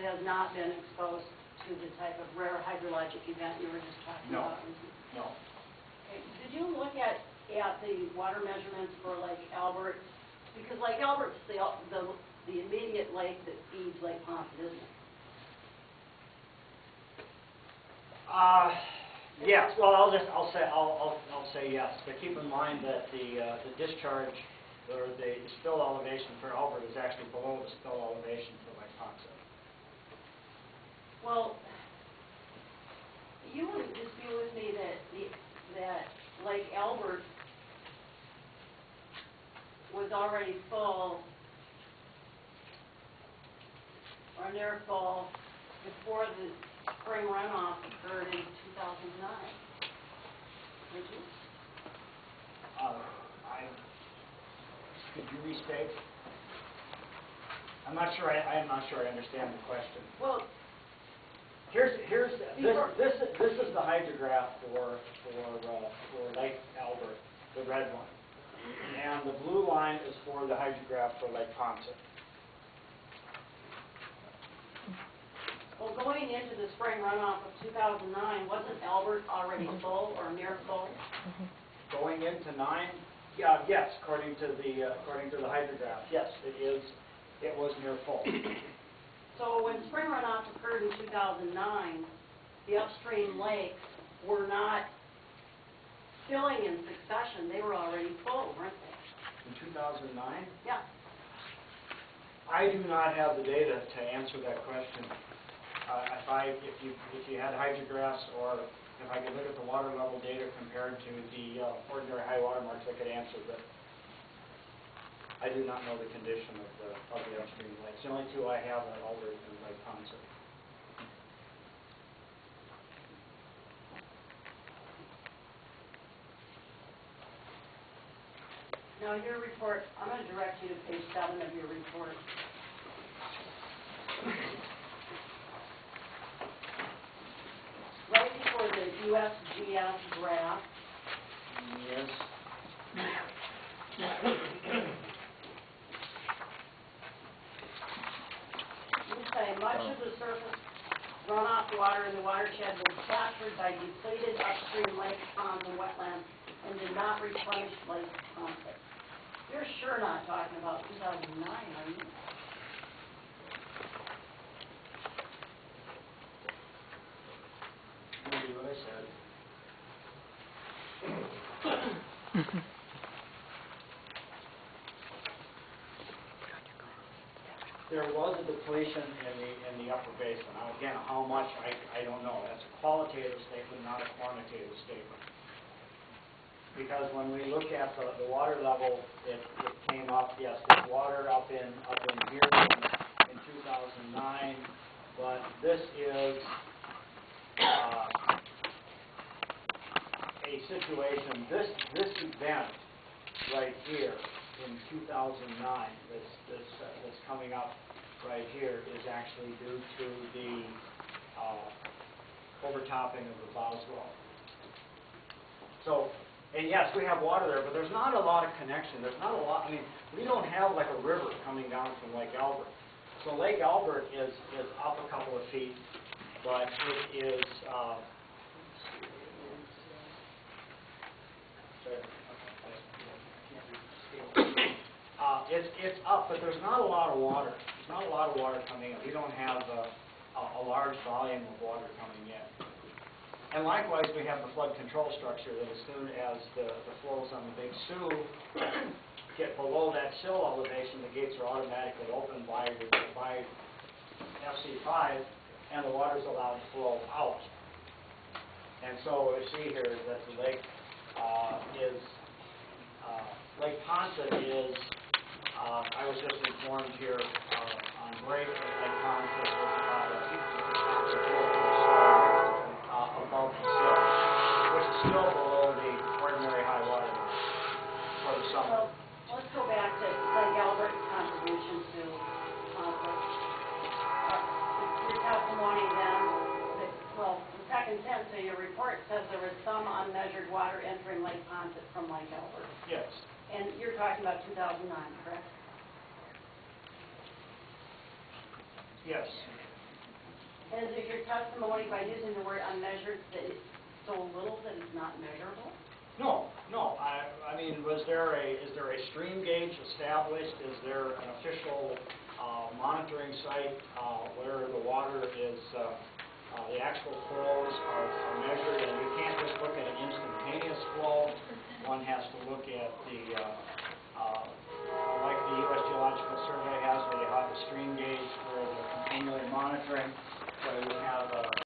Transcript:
has not been exposed to the type of rare hydrologic event you were just talking No. about? No. Okay. Did you look at the water measurements for Lake Albert? Because Lake Albert's the immediate lake that feeds Lake Poncet, isn't it? Yes. Well, I'll say yes. But keep in mind that the discharge or the spill elevation for Albert is actually below the spill elevation for Lake Poncet. Well, you would dispute with me that Lake Albert was already full or near full before the spring runoff occurred in 2009. Would you? Could you restate? I'm not sure I understand the question. Well, This is the hydrograph for Lake Albert, the red one, and the blue line is for the hydrograph for Lake Poncet. well, going into the spring runoff of 2009, wasn't Albert already full or near full? Going into 9, yes, according to the hydrograph, yes, it was near full. So when spring runoff occurred in 2009, the upstream lakes were not filling in succession. They were already full, weren't they? In 2009? Yeah. I do not have the data to answer that question. If you had hydrographs, or if I could look at the water level data compared to the ordinary high water marks, I could answer, but I do not know the condition of the upstream lakes. The only two I have are Albert and Lake Poncet. Now, your report, I'm going to direct you to page 7 of your report. Right before the USGS graph. Yes. You say much of the surface runoff water in the watershed was captured by depleted upstream lakes, ponds, and wetlands and did not replenish Lake Poncet. You're sure not talking about 2009, are you? Maybe what I said. There was a depletion in the upper basin. Now, again, how much, I don't know. That's a qualitative statement, not a quantitative statement. Because when we look at the water level, it came up, yes, there's water up in here in 2009, but this is a situation, this event right here in 2009, that's coming up right here, is actually due to the overtopping of the Boswell. So, and yes, we have water there, but there's not a lot of connection. There's not a lot, I mean, we don't have like a river coming down from Lake Albert. So Lake Albert is up a couple of feet, but it is, it's up, but there's not a lot of water. There's not a lot of water coming in. We don't have a large volume of water coming in. And likewise, we have the flood control structure that as soon as the flows on the Big Sioux get below that sill elevation, the gates are automatically opened by FC5, and the water is allowed to flow out. And so what we see here is that the lake Lake Poncet is, I was just informed here on break that Lake Poncet is about a above the sill, which is still below the ordinary high water mark for the summer. Well, let's go back to Lake Albert's contribution to conflict. Your testimony then, well, the second sentence of your report says there was some unmeasured water entering Lake Poncet from Lake Albert. Yes. And you're talking about 2009, correct? Yes. Is it your testimony by using the word unmeasured that it's so little that it's not measurable? No, I mean, is there a stream gauge established? Is there an official monitoring site where the water is, the actual flows are measured? And you can't just look at an instantaneous flow. One has to look at the